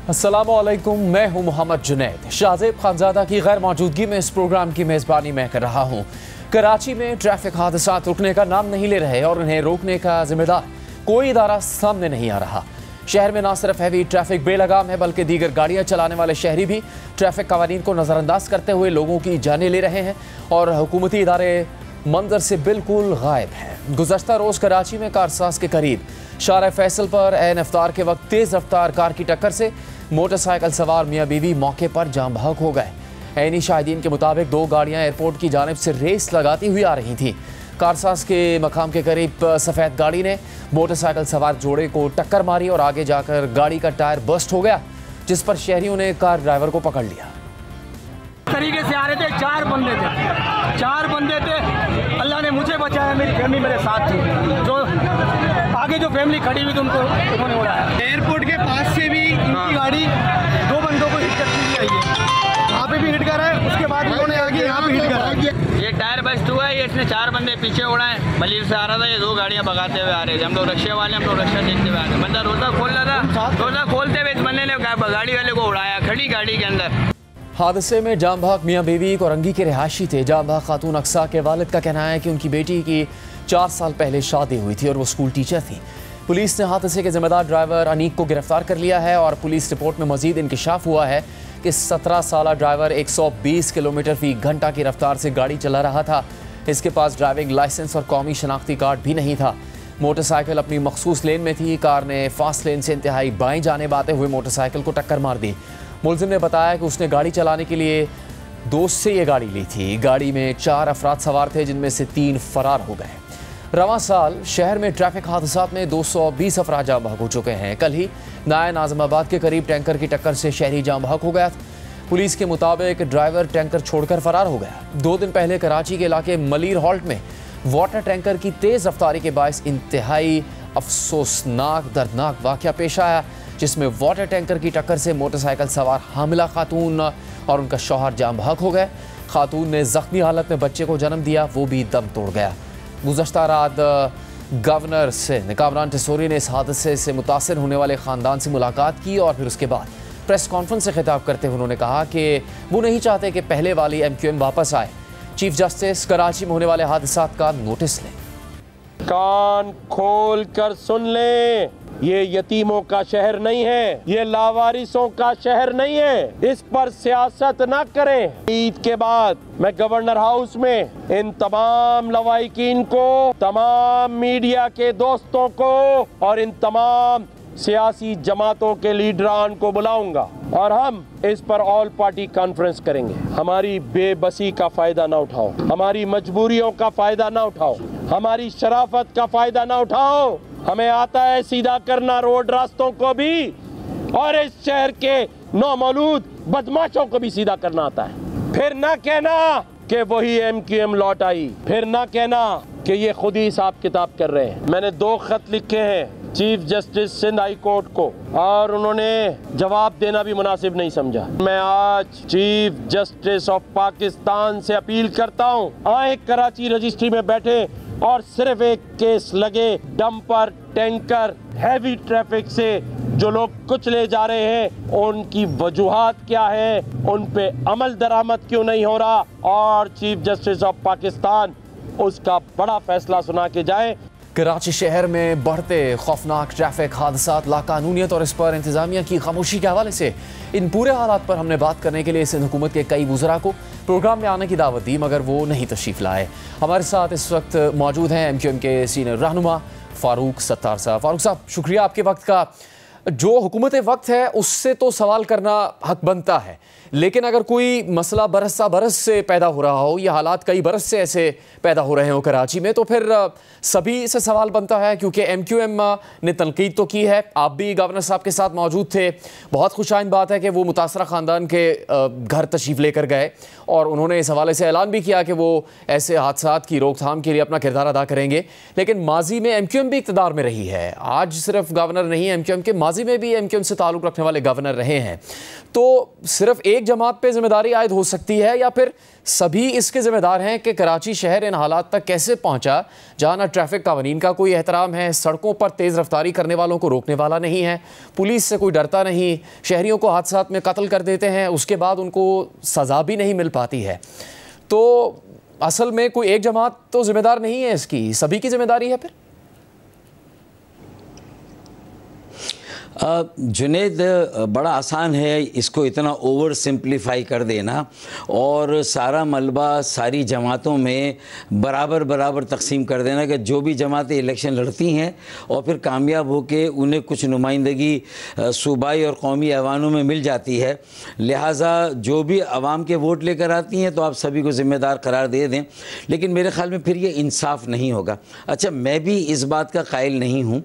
अस्सलामुअलैकुम, मैं हूं मोहम्मद जुनैद। शाहजेब खानजादा की गैर मौजूदगी में इस प्रोग्राम की मेज़बानी मैं कर रहा हूं। कराची में ट्रैफिक हादसा रुकने का नाम नहीं ले रहे और उन्हें रोकने का जिम्मेदार कोई इदारा सामने नहीं आ रहा। शहर में न सिर्फ हैवी ट्रैफिक बेलगाम है बल्कि दीगर गाड़ियां चलाने वाले शहरी भी ट्रैफिक कवानीन को नज़रअंदाज करते हुए लोगों की जानें ले रहे हैं और हुकूमती इदारे मंजर से बिल्कुल गायब हैं। गुज़श्ता रोज़ कराची में कारसाज के करीब शारा फैसल पर ऐन इफ्तार के वक्त तेज़ रफ्तार कार की टक्कर से मोटरसाइकिल सवार मियाँ बीवी मौके पर जाम बहक हो गए। ऐनी शाहिदीन के मुताबिक दो गाड़ियाँ एयरपोर्ट की जानिब से रेस लगाती हुई आ रही थीं। कारसाज के मकाम के करीब सफ़ेद गाड़ी ने मोटरसाइकिल सवार जोड़े को टक्कर मारी और आगे जाकर गाड़ी का टायर बस्ट हो गया, जिस पर शहरियों ने कार ड्राइवर को पकड़ लिया। तरीके से आ रहे थे, चार बंदे थे। अल्लाह ने मुझे बचाया, मेरी फैमिली मेरे साथ थी। जो आगे जो फैमिली खड़ी हुई थी उन्होंने उड़ाया। एयरपोर्ट के पास से भी इनकी गाड़ी दो बंदों को हिट करती हुई आई है। वहाँ पे भी हिट करा है, उसके बाद उन्होंने आगे यहाँ पे हिट करा। ये टायर बस्ट हुआ है, इसने चार बंदे पीछे उड़ाए। मलिर से आ रहा था, ये दो गाड़ियाँ भगाते हुए आ रहे थे। हम लोग रक्शे वाले, हम लोग रक्शा देखते हुए आ रहे। बंदा रोजा खोल रहा था, रोजा खोलते हुए इस बंदे ने गाड़ी वाले को उड़ाया खड़ी गाड़ी के अंदर। हादसे में जाम बहक मियाँ बीवी कोरंगी के रिहायशी थे। जाम बहक खातून अक्सा के वालिद का कहना है कि उनकी बेटी की 4 साल पहले शादी हुई थी और वो स्कूल टीचर थी। पुलिस ने हादसे के जिम्मेदार ड्राइवर अनीक को गिरफ्तार कर लिया है और पुलिस रिपोर्ट में मजीद इंकशाफ हुआ है कि 17 साला ड्राइवर 120 किलोमीटर फी घंटा की रफ्तार से गाड़ी चला रहा था। इसके पास ड्राइविंग लाइसेंस और कौमी शनाख्ती कार्ड भी नहीं था। मोटरसाइकिल अपनी मखसूस लेन में थी। कार ने फास्ट लेन से इंतहाई बाएं जाने आते हुए मोटरसाइकिल को टक्कर मार दी। मुलजिम ने बताया कि उसने गाड़ी चलाने के लिए दोस्त से ये गाड़ी ली थी। गाड़ी में 4 अफराद सवार थे, जिनमें से 3 फरार हो गए। रवां साल शहर में ट्रैफिक हादसात में 220 अफराद जाम बहक हो चुके हैं। कल ही नाया नाज़िमाबाद के करीब टैंकर की टक्कर से शहरी जाम बहक हो गया। पुलिस के मुताबिक ड्राइवर टैंकर छोड़कर फरार हो गया। 2 दिन पहले कराची के इलाके मलीर हॉल्ट में वाटर टैंकर की तेज़ रफ्तारी के बायस इंतहाई अफसोसनाक दर्दनाक वाक़या पेश आया, जिसमें वाटर टैंकर की टक्कर से मोटरसाइकिल सवार हामिला खातून और उनका शौहर जाम बहक हो गए। खातून ने ज़ख्मी हालत में बच्चे को जन्म दिया, वो भी दम तोड़ गया। गुज़श्ता रात गवर्नर सिंध कामरान टिसोरी ने इस हादसे से मुतासिर होने वाले ख़ानदान से मुलाकात की और फिर उसके बाद प्रेस कॉन्फ्रेंस से खिताब करते हुए उन्होंने कहा कि वो नहीं चाहते कि पहले वाली MQM वापस आए। चीफ जस्टिस कराची में होने वाले हादसात का नोटिस लें। कान खोल कर सुन लें, ये यतीमों का शहर नहीं है, ये लावारिसों का शहर नहीं है। इस पर सियासत ना करें। ईद के बाद मैं गवर्नर हाउस में इन तमाम लवाहिकीन को, तमाम मीडिया के दोस्तों को और इन तमाम सियासी जमातों के लीडरान को बुलाऊंगा और हम इस पर ऑल पार्टी कॉन्फ्रेंस करेंगे। हमारी बेबसी का फायदा ना उठाओ, हमारी मजबूरियों का फायदा ना उठाओ, हमारी शराफत का फायदा ना उठाओ। हमें आता है सीधा करना रोड रास्तों को भी, और इस शहर के नौमौलूद बदमाशों को भी सीधा करना आता है। फिर ना कहना कि वही MQM लौट आई, फिर ना कहना कि ये खुद ही हिसाब किताब कर रहे हैं। मैंने 2 खत लिखे हैं chief justice Sindh high court को और उन्होंने जवाब देना भी मुनासिब नहीं समझा। मैं आज चीफ जस्टिस ऑफ पाकिस्तान से अपील करता हूँ, आए कराची रजिस्ट्री में बैठे और सिर्फ एक केस लगे डंपर टैंकर हैवी ट्रैफिक से जो लोग कुचले जा रहे हैं, उनकी वजूहात क्या है, उन पे अमल दरामद क्यों नहीं हो रहा, और चीफ जस्टिस ऑफ पाकिस्तान उसका बड़ा फैसला सुना के जाए। कराची शहर में बढ़ते खौफनाक ट्रैफिक हादसात, लाकानूनियत और इस पर इंतजामिया की खामोशी के हवाले से इन पूरे हालात पर हमने बात करने के लिए सिंध हुकूमत के कई वज़रा को प्रोग्राम में आने की दावत दी, मगर वो नहीं तशरीफ़ लाए। हमारे साथ इस वक्त मौजूद हैं MQM के सीनियर रहनुमा फ़ारूक सत्तार साहब। फ़ारूक साहब, शुक्रिया आपके वक्त का। जो हुकूमत वक्त है उससे तो सवाल करना हक बनता है, लेकिन अगर कोई मसला बरस से पैदा हो रहा हो, ये हालात कई बरस से ऐसे पैदा हो रहे हो कराची में, तो फिर सभी से सवाल बनता है। क्योंकि MQM ने तनकीद तो की है, आप भी गवर्नर साहब के साथ मौजूद थे। बहुत खुशाइन बात है कि वो मुतासरा ख़ानदान के घर तशरीफ़ लेकर गए और उन्होंने इस हवाले से ऐलान भी किया कि वो ऐसे हादसात की रोकथाम के लिए अपना किरदार अदा करेंगे। लेकिन माजी में MQM भी इक़्तिदार में रही है। आज सिर्फ गवर्नर नहीं, MQM के माजी माजी में भी एमक्यूएम से ताल्लुक़ रखने वाले गवर्नर रहे हैं, तो सिर्फ एक जमात पे जिम्मेदारी आयद हो सकती है या फिर सभी इसके ज़िम्मेदार हैं कि कराची शहर इन हालात तक कैसे पहुंचा जहां ना ट्रैफिक कानून का कोई एहतराम है, सड़कों पर तेज़ रफ्तारी करने वालों को रोकने वाला नहीं है, पुलिस से कोई डरता नहीं, शहरियों को हादसात में कत्ल कर देते हैं, उसके बाद उनको सज़ा भी नहीं मिल पाती है। तो असल में कोई एक जमात तो जिम्मेदार नहीं है, इसकी सभी की जिम्मेदारी है फिर। जुनेद, बड़ा आसान है इसको इतना ओवर सिंप्लीफाई कर देना और सारा मलबा सारी जमातों में बराबर बराबर तकसीम कर देना कि जो भी जमातें इलेक्शन लड़ती हैं और फिर कामयाब होकर उन्हें कुछ नुमाइंदगी सूबाई और कौमी ऐवानों में मिल जाती है, लिहाजा जो भी आवाम के वोट लेकर आती हैं तो आप सभी को ज़िम्मेदार करार दे दें। लेकिन मेरे ख़्याल में फिर ये इंसाफ नहीं होगा। अच्छा, मैं भी इस बात का कायल नहीं हूँ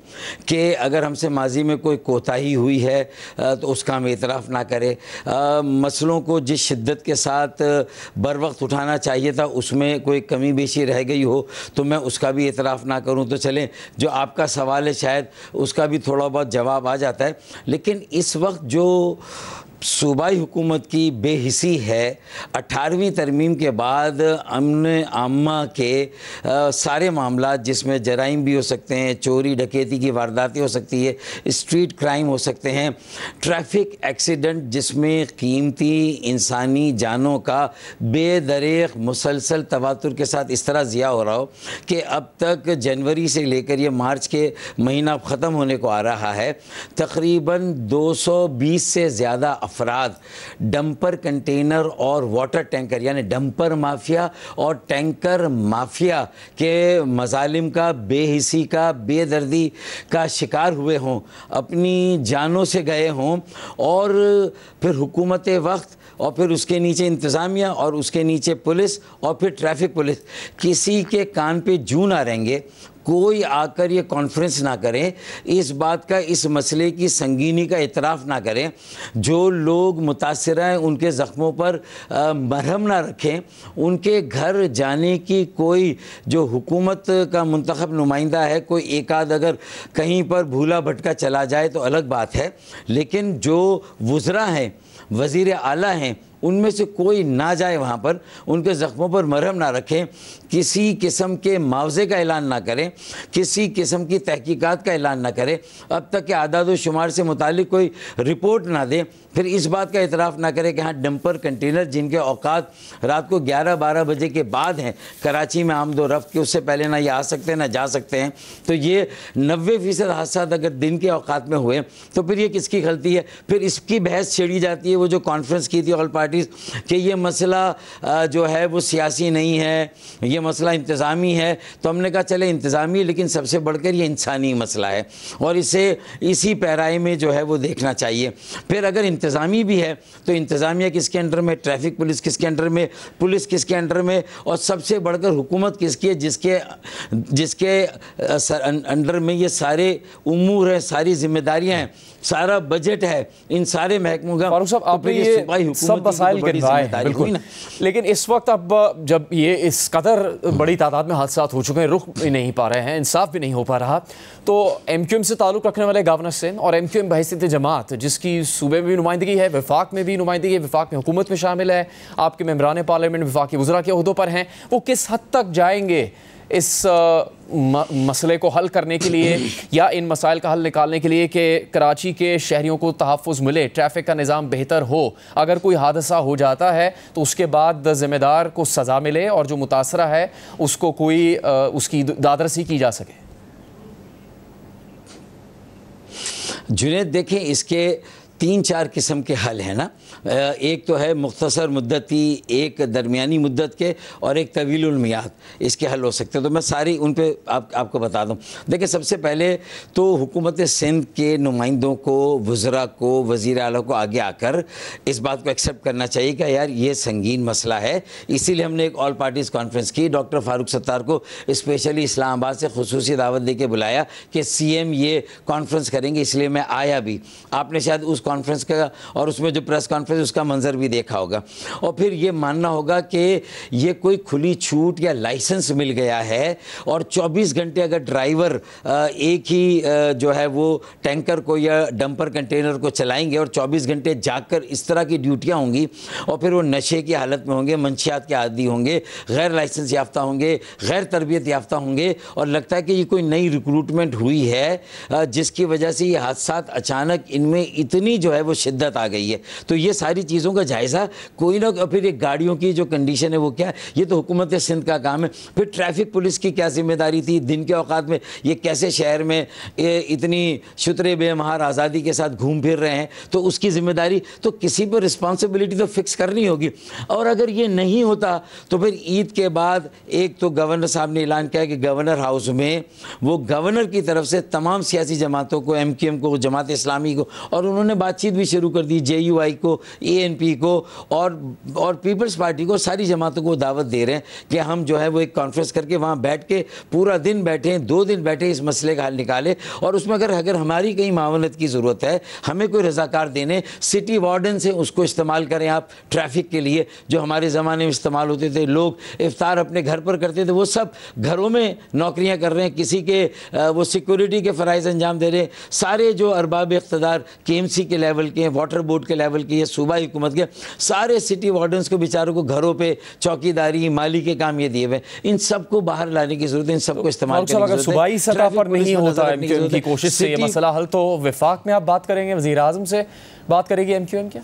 कि अगर हमसे माजी में कोई कोताही हुई है तो उसका हम एतराफ़ ना करें। मसलों को जिस शिद्दत के साथ बर वक्त उठाना चाहिए था उसमें कोई कमी बेशी रह गई हो तो मैं उसका भी एतराफ़ ना करूं। तो चलें, जो आपका सवाल है शायद उसका भी थोड़ा बहुत जवाब आ जाता है। लेकिन इस वक्त जो सूबाई हुकूमत की बेहिसी है, 18वीं तरमीम के बाद अमन आम्मा के सारे मामला जिसमें जराइम भी हो सकते हैं, चोरी डकैती की वारदातें हो सकती है, स्ट्रीट क्राइम हो सकते हैं, ट्रैफिक एक्सीडेंट जिसमें कीमती इंसानी जानों का बेदरेक मुसलसल तवातुर के साथ इस तरह ज़िया हो रहा हो कि अब तक जनवरी से लेकर ये मार्च के महीना ख़त्म होने को आ रहा है, तकरीबन 220 से ज़्यादा अफराद डंपर कंटेनर और वाटर टैंकर यानी डंपर माफिया और टैंकर माफिया के मजालिम का, बेहिसी का, बेदर्दी का शिकार हुए हों, अपनी जानों से गए हों और फिर हुकूमत वक्त और फिर उसके नीचे इंतज़ामिया और उसके नीचे पुलिस और फिर ट्रैफिक पुलिस किसी के कान पे जूं ना रहेंगे, कोई आकर ये कॉन्फ्रेंस ना करें, इस बात का, इस मसले की संगीनी का इतराफ़ ना करें, जो लोग मुतासिर हैं उनके ज़ख्मों पर मरहम ना रखें, उनके घर जाने की कोई जो हुकूमत का मुंतखब नुमाइंदा है कोई एक आध अगर कहीं पर भूला भटका चला जाए तो अलग बात है, लेकिन जो वुज़रा हैं, वज़ीर आला हैं, उनमें से कोई ना जाए वहाँ पर, उनके ज़ख्मों पर मरहम ना रखें, किसी किस्म के मुआवजे का ऐलान ना करें, किसी किस्म की तहकीकात का ऐलान ना करें, अब तक के आदाद व शुमार से मुतालिक कोई रिपोर्ट ना दें, फिर इस बात का इतराफ़ ना करें कि हाँ डंपर कंटेनर जिनके औकात रात को 11-12 बजे के बाद हैं, कराची में आमदो रफ्त के उससे पहले ना ये आ सकते हैं ना जा सकते हैं, तो ये 90% हादसा अगर दिन के औकात में हुए तो फिर ये किसकी गलती है? फिर इसकी बहस छेड़ी जाती है, वो जो कॉन्फ्रेंस की थी ऑल पार्टीज़ कि ये मसला जो है वो सियासी नहीं है, ये मसला इंतज़ामी है। तो हमने कहा चले इंतज़ामी, लेकिन सबसे बढ़कर ये इंसानी मसला है और इसे इसी पैराए में जो है वो देखना चाहिए। फिर अगर इंतज़ामी भी है तो इंतज़ामिया किसके अंडर में, ट्रैफिक पुलिस किसके अंडर में, पुलिस किसके अंडर में, और सबसे बढ़कर हुकूमत किसकी है जिसके अंडर में ये सारे उमूर हैं, सारी जिम्मेदारियाँ हैं, सारा बजट है, इन सारे महकमों का। फारूक साहब, आपने ये सब मसाइल गिनवाए, बिल्कुल, लेकिन इस वक्त अब जब ये इस कदर बड़ी तादाद में हादसा हो चुके हैं, रुक भी नहीं पा रहे हैं, इंसाफ भी नहीं हो पा रहा, तो एमक्यूएम से ताल्लुक़ रखने वाले गवर्नर सिंध और एमक्यूएम बहैसियत जमात जिसकी सूबे में भी नुमाइंदगी है, वफाक में भी नुमाइंदगी है, वफाक में हुकूमत में शामिल है, आपके मेंबरान पार्लियामेंट वफाकी वज़रा के ओहदों पर हैं, वो किस हद तक जाएंगे इस मसले को हल करने के लिए या इन मसाइल का हल निकालने के लिए कि कराची के शहरियों को तहफ़्फ़ुज़ मिले, ट्रैफिक का निज़ाम बेहतर हो, अगर कोई हादसा हो जाता है तो उसके बाद ज़िम्मेदार को सज़ा मिले और जो मुतासरा है उसको कोई उसकी दादरसी की जा सके? जुनेद, देखें, इसके 3-4 किस्म के हल हैं ना। एक तो है मुख्तसर मुद्दती, एक दरमियानी मुद्दत के और एक तवीलुल मियाद, इसके हल हो सकते हैं। तो मैं सारी उन पे आपको बता दूं। देखिए, सबसे पहले तो हुकूमत सिंध के नुमाइंदों को, वज़रा को, वज़ीर आला को आगे आकर इस बात को एक्सेप्ट करना चाहिए कि यार ये संगीन मसला है, इसीलिए हमने एक ऑल पार्टीज़ कॉन्फ्रेंस की, डॉक्टर फारूक सत्तार को स्पेशली इस्लामाबाद से खुसूसी दावत दे के बुलाया कि CM ये कॉन्फ्रेंस करेंगे, इसलिए मैं आया भी। आपने शायद उस कॉन्फ्रेंस का और उसमें जो प्रेस कॉन्फ्रेंस उसका मंजर भी देखा होगा। और फिर ये मानना होगा कि ये कोई खुली छूट या लाइसेंस मिल गया है और 24 घंटे अगर ड्राइवर एक ही जो है वो टैंकर को या डंपर कंटेनर को चलाएंगे और 24 घंटे जागकर इस तरह की ड्यूटियाँ होंगी और फिर वो नशे की हालत में होंगे, मंशियात के आदी होंगे, गैर लाइसेंस याफ्ता होंगे, गैर तरबियत याफ्ता होंगे और लगता है कि ये कोई नई रिक्रूटमेंट हुई है जिसकी वजह से ये हादसात अचानक इनमें इतनी जो है वो शिद्दत आ गई है। तो ये सारी चीज़ों का जायज़ा कोई ना, फिर एक गाड़ियों की जो कंडीशन है वो क्या है, ये तो हुकूमत सिंध का काम है। फिर ट्रैफिक पुलिस की क्या जिम्मेदारी थी, दिन के औकात में ये कैसे शहर में इतनी शुतरे बेमहार आज़ादी के साथ घूम फिर रहे हैं, तो उसकी जिम्मेदारी तो किसी पर रिस्पॉन्सिबिलिटी तो फिक्स करनी होगी। और अगर ये नहीं होता तो फिर ईद के बाद एक तो गवर्नर साहब ने ऐलान किया कि गवर्नर हाउस में वो गवर्नर की तरफ से तमाम सियासी जमातों को, MQM को, जमात इस्लामी को, और उन्होंने बातचीत भी शुरू कर दी, JUI को, ANP को और पीपल्स पार्टी को, सारी जमातों को दावत दे रहे हैं कि हम जो है वो एक कॉन्फ्रेंस करके वहाँ बैठ के पूरा दिन बैठे, 2 दिन बैठे, इस मसले का हल निकाले। और उसमें अगर हमारी कहीं मावनत की ज़रूरत है, हमें कोई रज़ाकार देने, सिटी वार्डन से उसको इस्तेमाल करें आप ट्रैफिक के लिए, जो हमारे ज़माने में इस्तेमाल होते थे। लोग इफ्तार अपने घर पर करते थे, वो सब घरों में नौकरियां कर रहे हैं, किसी के वो सिक्योरिटी के फ़राइज़ अंजाम दे रहे हैं। सारे जो अरबाब इक़्तिदार KMC के लेवल के, वाटर बोर्ड के लेवल के, सूबाई हुकूमत के सारे सिटी वार्डन्स को बेचारों को घरों पे चौकीदारी, माली के काम ये दिए हुए, इन सबको बाहर लाने की ज़रूरत है, इन सबको इस्तेमाल करने की ज़रूरत है। सूबाई सतह पर नहीं होता MQM की कोशिश से ये मसला हल, तो वफाक में आप बात करेंगे, वज़ीर आज़म से बात करेगी MQM क्या?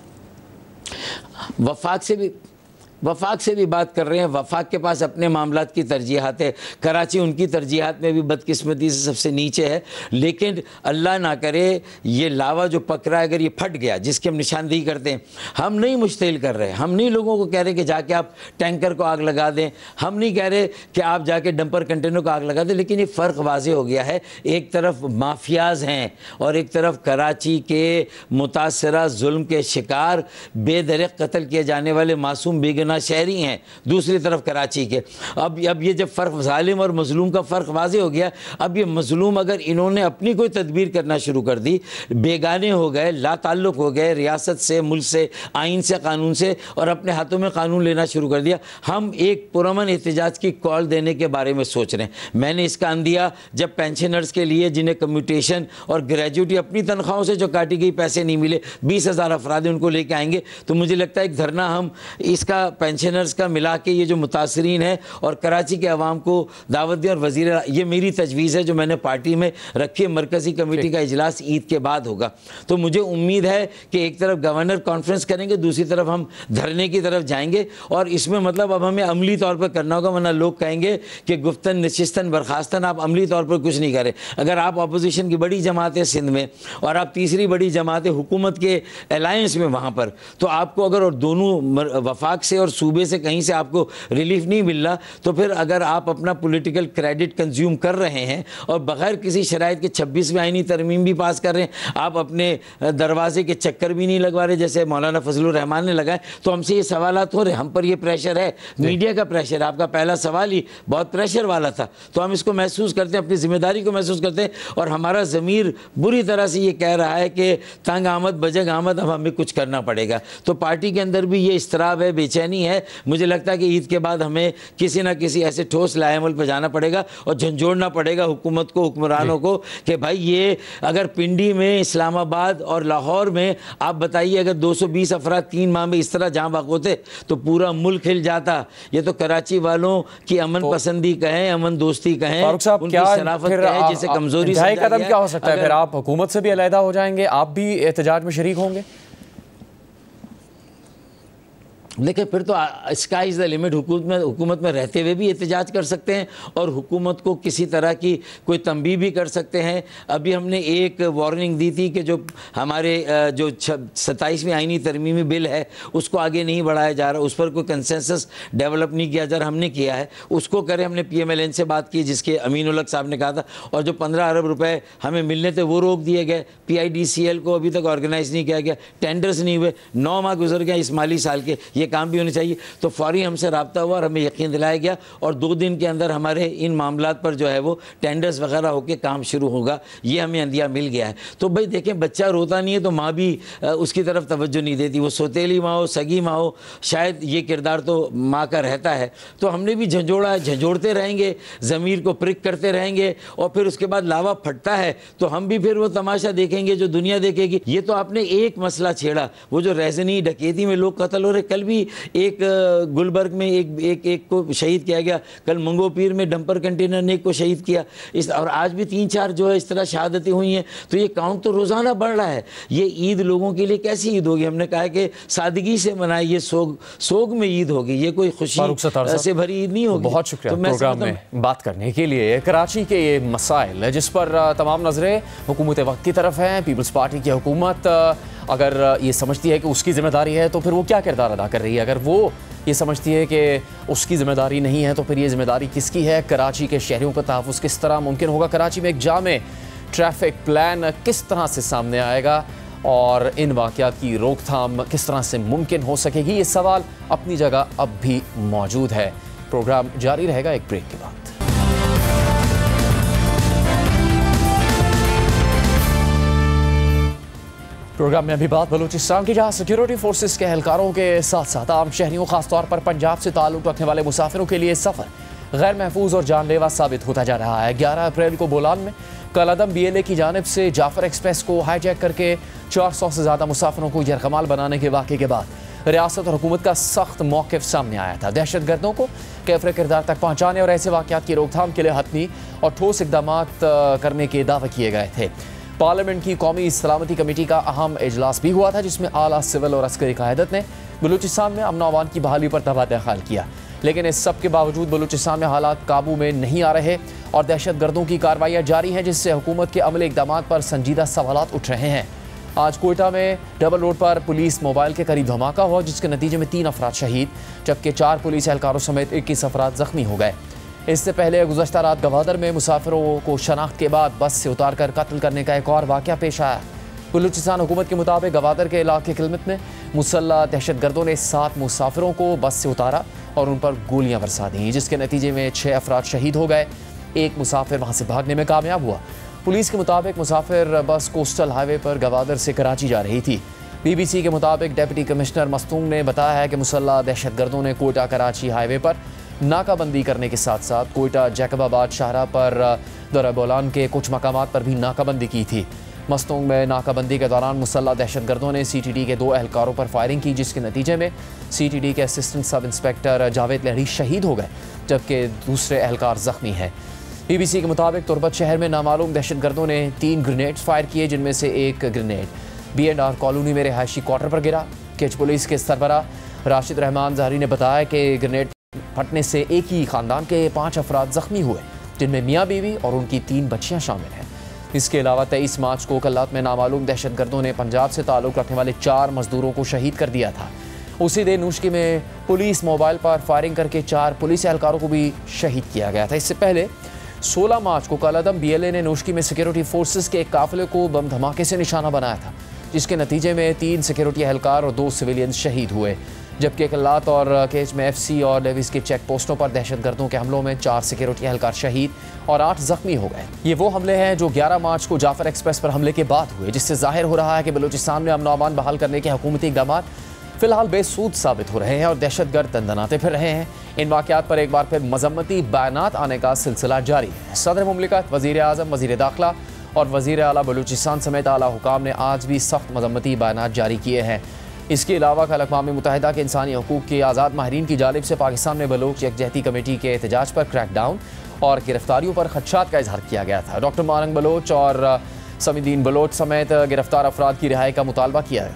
वफाक से भी बात कर रहे हैं। वफाक के पास अपने मामलात की तरजीहात है, कराची उनकी तरजीहात में भी बदकिस्मती से सबसे नीचे है। लेकिन अल्लाह ना करे ये लावा जो पक रहा है अगर ये फट गया, जिसकी हम निशानदेही करते हैं, हम नहीं मुश्तिल कर रहे, हम नहीं लोगों को कह रहे कि जाके आप टैंकर को आग लगा दें, हम नहीं कह रहे कि आप जाके डंपर कंटेनर को आग लगा दें, लेकिन ये फ़र्क वाज़े हो गया है। एक तरफ माफियाज हैं और एक तरफ कराची के मुतासरा जुल्म के शिकार बेदरिक कत्ल किए जाने वाले मासूम बेगुनाह शहरी हैं, दूसरी तरफ कराची के। अब ये जब फ़र्क जालिम और मजलूम का फ़र्क वाज़े हो गया, अब ये मजलूम अगर इन्होंने अपनी कोई तदबीर करना शुरू कर दी, बेगाने हो गए, लाताल्लुक़ हो गए रियासत से, मुल्क से, आइन से, कानून से, और अपने हाथों में कानून लेना शुरू कर दिया। हम एक पुरअमन एहतजाज की कॉल देने के बारे में सोच रहे हैं। मैंने इसका अंदिया जब पेंशनर्स के लिए जिन्हें कम्यूटेशन और ग्रेजुएटी अपनी तनख्वाहों से जो काटी गई पैसे नहीं मिले, 20,000 अफराद उनको लेके आएंगे, तो मुझे लगता है एक धरना हम इसका पेंशनर्स का मिला के ये जो मुतासरीन है और कराची के अवाम को दावत दें। और वज़ीर, ये मेरी तजवीज़ है जो मैंने पार्टी में रखी है, मरकज़ी कमेटी का इजलास ईद के बाद होगा। तो मुझे उम्मीद है कि एक तरफ गवर्नर कॉन्फ्रेंस करेंगे, दूसरी तरफ हम धरने की तरफ जाएंगे। और इसमें मतलब अब हमें अमली तौर पर करना होगा, वरना लोग कहेंगे कि गुफ्तन नशिस्तन बर्खास्तन, आप अमली तौर पर कुछ नहीं करें। अगर आप अपोजिशन की बड़ी जमात है सिंध में और आप तीसरी बड़ी जमात है हुकूमत के अलायंस में वहाँ पर, तो आपको अगर और दोनों वफाक से और सूबे से कहीं से आपको रिलीफ नहीं मिल रहा, तो फिर अगर आप अपना पॉलिटिकल क्रेडिट कंज्यूम कर रहे हैं और बगैर किसी शराइत के 26वें आईनी तरमीम भी पास कर रहे हैं, आप अपने दरवाजे के चक्कर भी नहीं लगवा रहे जैसे मौलाना फजलुर रहमान ने लगाए, तो हमसे ये सवालात हो रहे, हम पर ये प्रेशर है, मीडिया का प्रेशर। आपका पहला सवाल ही बहुत प्रेशर वाला था, तो हम इसको महसूस करते हैं, अपनी जिम्मेदारी को महसूस करते हैं। और हमारा ज़मीर बुरी तरह से ये कह रहा है कि तंग आमद बजग आमद, अब हमें कुछ करना पड़ेगा। तो पार्टी के अंदर भी ये इस्तराब है, बेचैनी है। मुझे लगता है कि ईद के बाद हमें किसी ना किसी ऐसे ठोस लाएमल पर जाना पड़ेगा और झंझोड़ना पड़ेगा हुकूमत को, हुक्मरानों को, कि भाई ये अगर पिंडी में, इस्लामाबाद और लाहौर में आप बताइए अगर 220 अफराद 3 माह में इस तरह जहाँ बाग होते तो पूरा मुल्क हिल जाता। ये तो कराची वालों की अमन पसंदी कहें, अमन दोस्ती कहें, उनकी शराफत कहें, जिसे कमजोरी कदम क्या हो सकता है? फिर आप हुकूमत से भी अलहदा हो जाएंगे, आप भी एहतजाज में शरीक होंगे? देखिए, फिर तो स्काई इज़ द लिमिट। हुकूमत में रहते हुए भी एहतजाज कर सकते हैं और हुकूमत को किसी तरह की कोई तंबीह भी कर सकते हैं। अभी हमने एक वार्निंग दी थी कि जो हमारे जो 27वें आईनी तरमीमी बिल है उसको आगे नहीं बढ़ाया जा रहा, उस पर कोई कंसेंसस डेवलप नहीं किया जा रहा, हमने किया है, उसको करें। हमने PMLN से बात की जिसके अमीन उल हक साहब ने कहा था, और जो 15 अरब रुपए हमें मिलने थे वो रोक दिए गए। PIDCL को अभी तक ऑर्गेनाइज नहीं किया गया, टेंडर्स नहीं हुए, 9 माह गुजर गए इस माली साल के, ये काम भी होने चाहिए। तो फौरी हमसे रब्ता हुआ और हमें यकीन दिलाया गया और 2 दिन के अंदर हमारे इन मामलात पर जो है वो टेंडर्स वगैरह होकर काम शुरू होगा, ये हमें अंदिया मिल गया है। तो भाई देखें, बच्चा रोता नहीं है तो माँ भी उसकी तरफ तवज्जो नहीं देती, वो सौतेली माँ हो, सगी माँ हो, शायद ये किरदार तो माँ का रहता है। तो हमने भी झंझोड़ते रहेंगे, ज़मीर को प्रिक करते रहेंगे और फिर उसके बाद लावा फटता है तो हम भी फिर वो तमाशा देखेंगे जो दुनिया देखेगी। ये तो आपने एक मसला छेड़ा, वो जो रेजनी डकैती में लोग कत्ल हो रहे, कल भी एक गुलबर्ग में एक को शहीद किया गया, कल मंगोपीर में डंपर कंटेनर ने एक को शहीद किया, और आज भी 3-4 जो है इस तरह शहादतें हुई हैं। तो ये काउंट तो रोज़ाना बढ़ रहा है। ये ईद लोगों के लिए कैसी ईद होगी? हमने कहा कि सादगी से मनाए, ये सोग में ईद होगी, ये कोई खुशी से भरी ईद नहीं होगी। बहुत शुक्रिया प्रोग्राम में बात करने के लिए। कराची के ये मसाइल जिस पर तमाम नजरें हुकूमत वक्त की तरफ हैं। पीपल्स पार्टी की हुकूमत अगर ये समझती है कि उसकी जिम्मेदारी है तो फिर वो क्या किरदार अदा कर रही है? अगर वो ये समझती है कि उसकी जिम्मेदारी नहीं है तो फिर ये जिम्मेदारी किसकी है? कराची के शहरियों का तहफ़्फ़ुज़ किस तरह मुमकिन होगा? कराची में एक जामे ट्रैफिक प्लान किस तरह से सामने आएगा और इन वाक़यात की रोकथाम किस तरह से मुमकिन हो सकेगी? ये सवाल अपनी जगह अब भी मौजूद है। प्रोग्राम जारी रहेगा एक ब्रेक के बाद। प्रोग्राम में अभी बात बलूचिस्तान की, जहाँ सिक्योरिटी फोर्सेस के एहलकारों के साथ साथ आम शहरियों, खासतौर पर पंजाब से ताल्लुक़ रखने वाले मुसाफिरों के लिए सफ़र गैर महफूज और जानलेवा साबित होता जा रहा है। 11 अप्रैल को बोलान में कलअदम BLA की जानिब से जाफर एक्सप्रेस को हाईजैक करके 400 से ज़्यादा मुसाफिरों को यरगमाल बनाने के वाक़े के बाद रियासत और हुकूमत का सख्त मौक़िफ़ सामने आया था। दहशत गर्दों को कैफरे किरदार तक पहुँचाने और ऐसे वाक़यात की रोकथाम के लिए हतमी और ठोस इक़दाम करने के दावे किए गए थे। पार्लियामेंट की कौमी सलामती कमेटी का अहम इजलास भी हुआ था, जिसमें आला सिविल और अस्करी क़यादत ने बलूचिस्तान में अमन अमान की बहाली पर तबादला ख्याल किया। लेकिन इस सब के बावजूद बलूचिस्तान में हालात काबू में नहीं आ रहे और दहशत गर्दों की कार्रवाइयाँ जारी हैं, जिससे हुकूमत के अमली इक़दाम पर संजीदा सवालात उठ रहे हैं। आज कोयटा में डबल रोड पर पुलिस मोबाइल के करीब धमाका हुआ, जिसके नतीजे में 3 अफराद शहीद जबकि 4 पुलिस एहलकारों समेत 21 अफराद जख्मी हो गए। इससे पहले गुज़श्ता रात गवादर में मुसाफिरों को शनाख्त के बाद बस से उतार कर कत्ल करने का एक और वाक़या पेश आया। बलूचिस्तान हुकूमत के मुताबिक गवादर के इलाके किलमत में मुसल्लह दहशत गर्दों ने 7 मुसाफिरों को बस से उतारा और उन पर गोलियां बरसा दी, जिसके नतीजे में 6 अफराद शहीद हो गए। एक मुसाफिर वहाँ से भागने में कामयाब हुआ। पुलिस के मुताबिक मुसाफिर बस कोस्टल हाईवे पर गवादर से कराची जा रही थी। BBC के मुताबिक डिप्टी कमिश्नर मस्तूम ने बताया है कि मुसल्लह दहशत गर्दों ने कोयटा कराची हाईवे पर नाकाबंदी करने के साथ साथ कोयटा जैकबाबाद शाहरा पर दरबोलान के कुछ मकामात पर भी नाकाबंदी की थी। मस्तूंग में नाकाबंदी के दौरान मुसल्लह दहशत गर्दों ने CTD के 2 एहलकारों पर फायरिंग की, जिसके नतीजे में CTD के असिस्टेंट सब इंस्पेक्टर जावेद लहरी शहीद हो गए जबकि दूसरे एहलकार जख्मी हैं। BBC के मुताबिक तुरबत शहर में नामालूम दहशत गर्दों ने 3 ग्रेनेड्स फायर किए, जिनमें से एक ग्रेनेड B&R कॉलोनी में रिहायशी क्वार्टर पर गिरा। किच पुलिस के सरबरा राशिद रहमान जहरी ने बताया कि ग्रेनेड फटने से एक ही खानदान के 5 अफराद जख्मी हुए, जिनमें मियाँ बीवी और उनकी 3 बच्चियाँ शामिल हैं। इसके अलावा 23 मार्च को कल्लात में नामालूम दहशत गर्दों ने पंजाब से ताल्लुक़ रखने वाले 4 मजदूरों को शहीद कर दिया था। उसी दिन नूशकी में पुलिस मोबाइल पर फायरिंग करके 4 पुलिस एहलकारों को भी शहीद किया गया था। इससे पहले 16 मार्च को कलअदम BLA ने नूशकी में सिक्योरिटी फोर्सेस के एक काफिले को बम धमाके से निशाना बनाया था, जिसके नतीजे में 3 सिक्योरिटी एहलकार और 2 सिविलियन शहीद हुए, जबकि कल्लात और केच में FC और लेविस के चेक पोस्टों पर दहशत गर्दों के हमलों में 4 सिक्योरिटी एहलकार शहीद और 8 जख्मी हो गए। ये वो हमले हैं जो 11 मार्च को जाफर एक्सप्रेस पर हमले के बाद हुए, जिससे जाहिर हो रहा है कि बलूचिस्तान में अमन अमान बहाल करने के हुकूमती इक़दाम फिलहाल बेसूद साबित हो रहे हैं और दहशतगर्द दंदनाते फिर रहे हैं। इन वाक़यात पर एक बार फिर मजम्मती बयानात आने का सिलसिला जारी है। सदर मुमलिकत, वज़ीर आज़म, वज़ीर दाखिला और वज़ीर आला बलूचिस्तान समेत आला हुकाम ने आज भी सख्त मजम्मती बयानात जारी किए हैं। इसके अलावा कल अक़वाम मुत्तहिदा के इंसानी हकूक़ के आज़ाद माहिरीन की जानिब से पाकिस्तान में बलोच यकजहती कमेटी के एहतजाज पर क्रैकडाउन और गिरफ्तारियों पर खदशात का इजहार किया गया था। डॉक्टर मारंग बलोच और समीदीन बलोच समेत गिरफ्तार अफराद की रिहाई का मुतालबा किया है,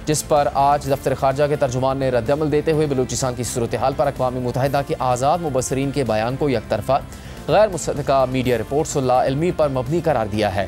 जिस पर आज दफ्तर खारजा के तर्जुमान ने रद्दअमल देते हुए बलूचिस्तान की सूरत हाल पर अक़वाम मुत्तहिदा के आज़ाद मुबस्सरीन के बयान को यकतरफा गैर मुसद्दक़ा मीडिया रिपोर्ट्स और लाइल्मी पर मबनी करार दिया है।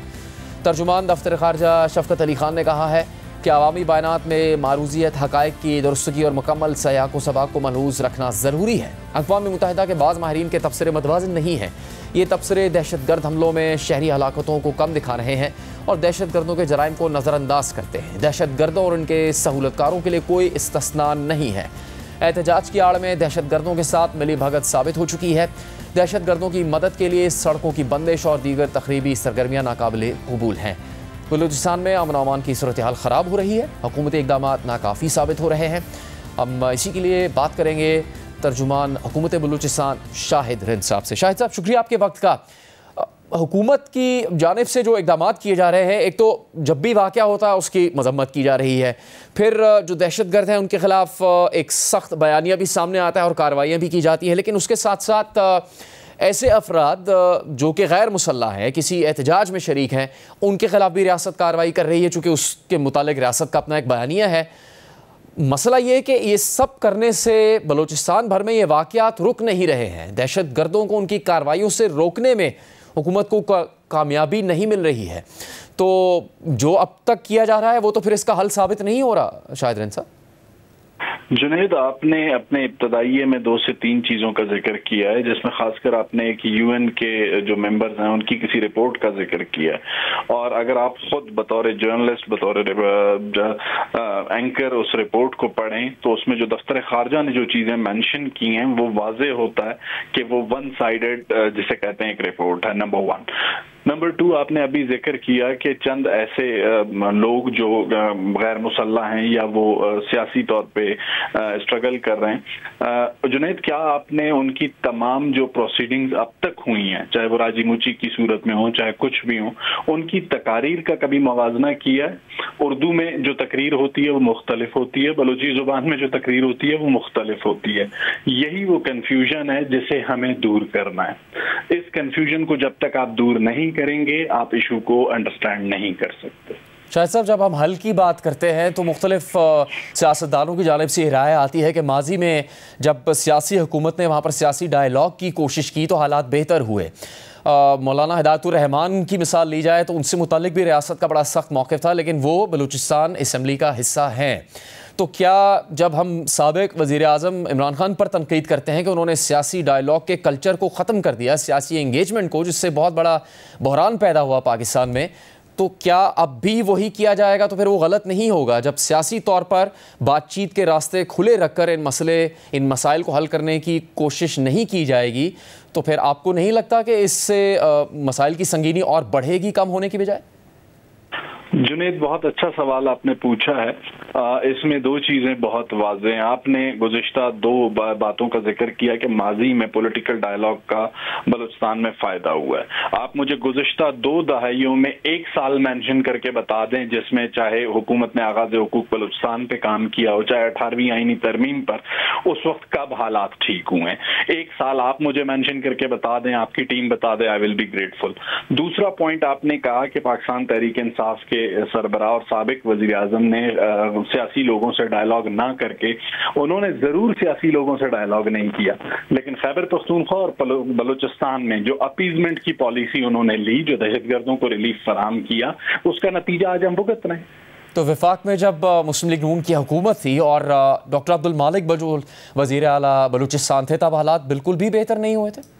तर्जुमान दफ्तर खारजा शफ़क़त अली खान ने कहा है कि अवामी बयानात में मारूजियत, हक़ाइक़ की दुरुस्तगी और मुकम्मल सयाक़ व सबाक़ को मलहूज़ रखना ज़रूरी है। अक़वाम मुत्तहिदा के बाज़ माहिरीन के तबसरे मतवाज़िन नहीं हैं। ये तबसरे दहशतगर्द हमलों में शहरी हलाकतों को कम दिखा रहे हैं और दहशत गर्दों के जराइम को नज़रअंदाज करते हैं। दहशत गर्दों और उनके सहूलतकारों के लिए कोई इस्तिस्ना नहीं है। एहतजाज की आड़ में दहशतगर्दों के साथ मिली भगत साबित हो चुकी है। दहशतगर्दों की मदद के लिए सड़कों की बंदिश और दीगर तकरीबी सरगर्मियाँ नाकाबिले कबूल हैं। बलूचिस्तान में अमन अमान की सूरत हाल ख़राब हो रही है, हुकूमती इक़दाम नाकाफ़ी साबित हो रहे हैं। हम इसी के लिए बात करेंगे तर्जुमान हुकूमत बलूचिस्तान शाहिद रिंद साहब से। शाहिद साहब, शुक्रिया आपके वक्त का। हुकूमत की जानिब से जो इक़दाम किए जा रहे हैं, एक तो जब भी वाक़या होता है उसकी मजम्मत की जा रही है, फिर जो दहशतगर्द हैं उनके ख़िलाफ़ एक सख्त बयानिया भी सामने आता है और कार्रवाइयाँ भी की जाती हैं, लेकिन उसके साथ साथ ऐसे अफराद जो कि गैर मुसल्लह हैं, किसी एहतजाज में शरीक हैं, उनके ख़िलाफ़ भी रियासत कार्रवाई कर रही है, चूँकि उसके मुतालिक रियासत का अपना एक बयानिया है। मसला ये है कि ये सब करने से बलूचिस्तान भर में ये वाक़यात रुक नहीं रहे हैं। दहशतगर्दों को उनकी कार्रवाइयों से रोकने में हुकूमत को कामयाबी नहीं मिल रही है, तो जो अब तक किया जा रहा है वो तो फिर इसका हल साबित नहीं हो रहा। शाहिद रिंद साहब, जुनैद, आपने अपने इब्तदाइये में 2 से 3 चीज़ों का जिक्र किया है, जिसमें खासकर आपने एक यूएन के जो मेंबर्स हैं उनकी किसी रिपोर्ट का जिक्र किया है। और अगर आप खुद बतौर जर्नलिस्ट, बतौर एंकर उस रिपोर्ट को पढ़ें तो उसमें जो दफ्तर खारजा ने जो चीज़ें मेंशन की हैं वो वाज़े होता है कि वो वन साइडेड जिसे कहते हैं एक रिपोर्ट है, नंबर 1। नंबर 2, आपने अभी जिक्र किया कि चंद ऐसे लोग जो गैर मुसल्लह हैं या वो सियासी तौर पे स्ट्रगल कर रहे हैं। जुनैद, क्या आपने उनकी तमाम जो प्रोसीडिंग्स अब तक हुई हैं, चाहे वो राजी मुची की सूरत में हो चाहे कुछ भी हो, उनकी तकारीर का कभी मवाजना किया है? उर्दू में जो तकरीर होती है वो मुख्तलिफ होती है, बलूची जुबान में जो तकरीर होती है वो मुख्तलिफ होती है। यही वो कन्फ्यूजन है जिसे हमें दूर करना है। इस कन्फ्यूजन को जब तक आप दूर नहीं करेंगे आप इशू को अंडरस्टैंड नहीं कर सकते। शाहिद साहब, जब हम हल की बात करते हैं तो मुख्तलिफ सियासतदानों की जानिब से राय आती है कि माजी में जब सियासी हुकूमत ने वहाँ पर सियासी डायलॉग की कोशिश की तो हालात बेहतर हुए। मौलाना हिदायतुर रहमान की मिसाल ली जाए तो उनसे मुतालिक भी रियासत का बड़ा सख्त मौक़िफ़ था, लेकिन वो बलूचिस्तान असम्बली का हिस्सा हैं। तो क्या जब हम साबिक़ वज़ीर आज़म इमरान खान पर तनकीद करते हैं कि उन्होंने सियासी डायलॉग के कल्चर को ख़त्म कर दिया, सियासी एंगेजमेंट को, जिससे बहुत बड़ा बहरान पैदा हुआ पाकिस्तान में, तो क्या अब भी वही किया जाएगा? तो फिर वो गलत नहीं होगा जब सियासी तौर पर बातचीत के रास्ते खुले रखकर इन मसाइल को हल करने की कोशिश नहीं की जाएगी, तो फिर आपको नहीं लगता कि इससे मसाइल की संगीनी और बढ़ेगी कम होने की बजाय? जुनैद, बहुत अच्छा सवाल आपने पूछा है। इसमें 2 चीज़ें बहुत वाज़ेह हैं। आपने गुज़िश्ता 2 बातों का जिक्र किया कि माजी में पॉलिटिकल डायलॉग का बलूचिस्तान में फ़ायदा हुआ है। आप मुझे गुज़िश्ता 2 दहाइयों में 1 साल मेंशन करके बता दें जिसमें चाहे हुकूमत ने आगाज़ हुकूक बलूचिस्तान पे काम किया हो, चाहे 18वीं आईनी तरमीम पर, उस वक्त कब हालात ठीक हुए हैं। 1 साल आप मुझे मेंशन करके बता दें, आपकी टीम बता दे, आई विल बी ग्रेटफुल। दूसरा पॉइंट आपने कहा कि पाकिस्तान तहरीक इंसाफ के सरबराह और साबिक वज़ीर आज़म ने सियासी लोगों से डायलॉग ना करके, उन्होंने ज़रूर सियासी लोगों से डायलॉग नहीं किया, लेकिन खैबर पख्तूनख्वा और बलूचिस्तान में जो अपीजमेंट की पॉलिसी उन्होंने ली, जो दहशतगर्दों को रिलीफ फराहम किया, उसका नतीजा आज हम भुगत रहे हैं। तो वफाक में जब मुस्लिम लीग नून की हुकूमत थी और डॉक्टर अब्दुल मालिक बजूल वज़ीर आला बलूचिस्तान थे, तब हालात बिल्कुल भी बेहतर नहीं हुए थे?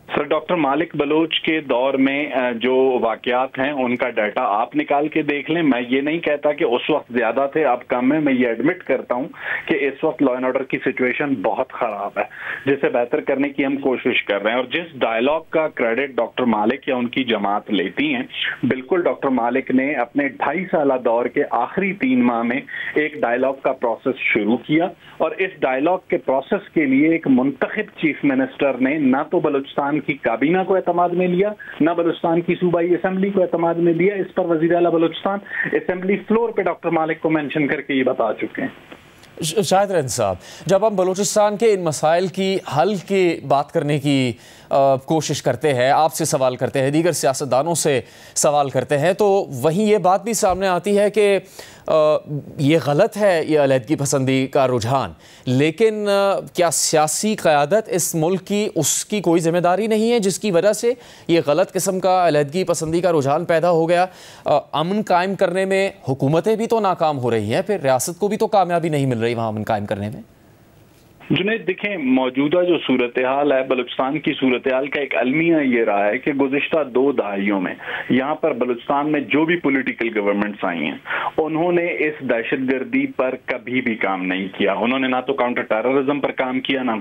सर, डॉक्टर मालिक बलोच के दौर में जो वाकयात हैं उनका डाटा आप निकाल के देख लें। मैं ये नहीं कहता कि उस वक्त ज्यादा थे अब कम है, मैं ये एडमिट करता हूं कि इस वक्त लॉ एंड ऑर्डर की सिचुएशन बहुत खराब है, जिसे बेहतर करने की हम कोशिश कर रहे हैं। और जिस डायलॉग का क्रेडिट डॉक्टर मालिक या उनकी जमात लेती हैं, बिल्कुल डॉक्टर मालिक ने अपने 2.5 साल दौर के आखिरी 3 माह में एक डायलॉग का प्रोसेस शुरू किया, और इस डायलॉग के प्रोसेस के लिए एक मुंतखब चीफ मिनिस्टर ने ना तो बलूचिस्तान की काबीना को एतमाद में लिया, ना बलूचिस्तान की सूबाई असेंबली को एतमाद में लिया। इस पर वज़ीर आला बलूचिस्तान असेंबली फ्लोर पे डॉक्टर मालिक को मेंशन करके ये बता चुके हैं। शाहिद रिंद साहब, जब हम बलूचिस्तान के इन मसाइल की हल की बात करने की कोशिश करते हैं, आपसे सवाल करते हैं, दीगर सियासतदानों से सवाल करते हैं, तो वहीं ये बात भी सामने आती है कि ये गलत है ये अलहदगी पसंदी का रुझान, लेकिन क्या सियासी क़यादत इस मुल्क की उसकी कोई ज़िम्मेदारी नहीं है जिसकी वजह से ये गलत किस्म का अलहदगी पसंदी का रुझान पैदा हो गया? अमन कायम करने में हुकूमतें भी तो नाकाम हो रही हैं, फिर रियासत को भी तो कामयाबी नहीं मिल रही वहाँ अमन कायम करने में। जुनैद, देखें, मौजूदा जो सूरत हाल है, बलूचिस्तान की सूरत हाल का एक अलमिया ये रहा है कि गुज़िश्ता 2 दहाइयों में यहाँ पर बलूचिस्तान में जो भी पॉलिटिकल गवर्नमेंट्स आई हैं, उन्होंने इस दहशतगर्दी पर कभी भी काम नहीं किया। उन्होंने ना तो काउंटर टेररिज्म पर काम किया, ना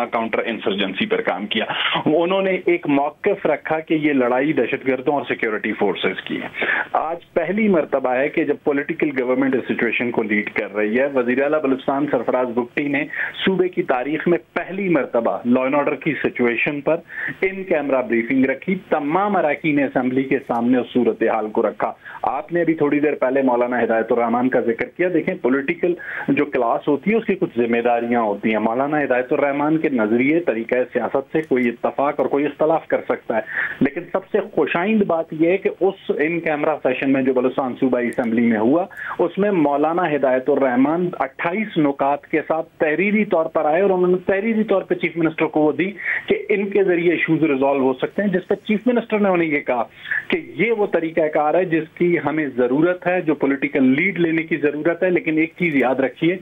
काउंटर इंसर्जेंसी पर काम किया। उन्होंने एक मौक़िफ़ रखा कि ये लड़ाई दहशतगर्दों और सिक्योरिटी फोर्सेस की है। आज पहली मरतबा है कि जब पॉलिटिकल गवर्नमेंट इस सिचुएशन को लीड कर रही है। वज़ीर आला बलूचिस्तान सरफराज बुगटी ने सूबे की तारीख में पहली मरतबा लॉ एंड ऑर्डर की सिचुएशन पर इन कैमरा ब्रीफिंग रखी, तमाम अरकान असेंबली के सामने उस सूरत हाल को रखा। आपने अभी थोड़ी देर पहले मौलाना हिदायतुर रहमान का जिक्र किया। देखें, पॉलिटिकल जो क्लास होती है उसकी कुछ जिम्मेदारियां होती हैं। मौलाना हिदायतुर रहमान के नजरिए तरीका सियासत से कोई इत्तफाक और कोई इख्तलाफ कर सकता है, लेकिन सबसे खुशाइंद बात यह है कि उस इन कैमरा सेशन में जो बलूचिस्तान सूबाई असेंबली में हुआ, उसमें मौलाना हिदायतुर रहमान 28 नुकात के साथ तहरीरी तौर पर आए और उन्होंने तहरीरी तौर पर चीफ मिनिस्टर को वो दी कि इनके जरिए इश्यूज रिजॉल्व हो सकते हैं, जिस पर चीफ मिनिस्टर ने उन्हें ये कहा कि ये वो तरीकाकार है जिसकी हमें जरूरत है, जो पॉलिटिकल लीड लेने की जरूरत है। लेकिन एक चीज याद रखिए,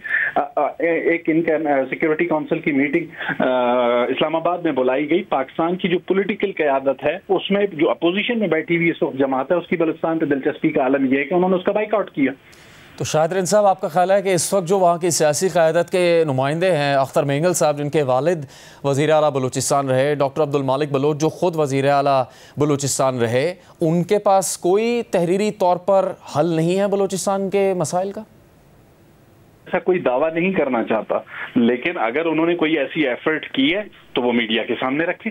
एक इनका सिक्योरिटी काउंसिल की मीटिंग इस्लामाबाद में बुलाई गई। पाकिस्तान की जो पॉलिटिकल क़यादत है उसमें जो अपोजिशन में बैठी हुई इस वक्त जमात है, उसकी बलूचिस्तान पर दिलचस्पी का आलम यह है कि उन्होंने उसका बाइकआउट किया। तो शाहिद साहब, आपका ख्याल है कि इस वक्त जो वहाँ की सियासी क़यादत के नुमाइंदे हैं, अख्तर मेंगल साहब जिनके वालिद वज़ीर आला बलूचिस्तान रहे, डॉक्टर अब्दुल मालिक बलोच जो ख़ुद वज़ीर आला बलूचिस्तान रहे, उनके पास कोई तहरीरी तौर पर हल नहीं है बलूचिस्तान के मसाइल का? ऐसा कोई दावा नहीं करना चाहता, लेकिन अगर उन्होंने कोई ऐसी एफर्ट की है तो वो मीडिया के सामने रखें।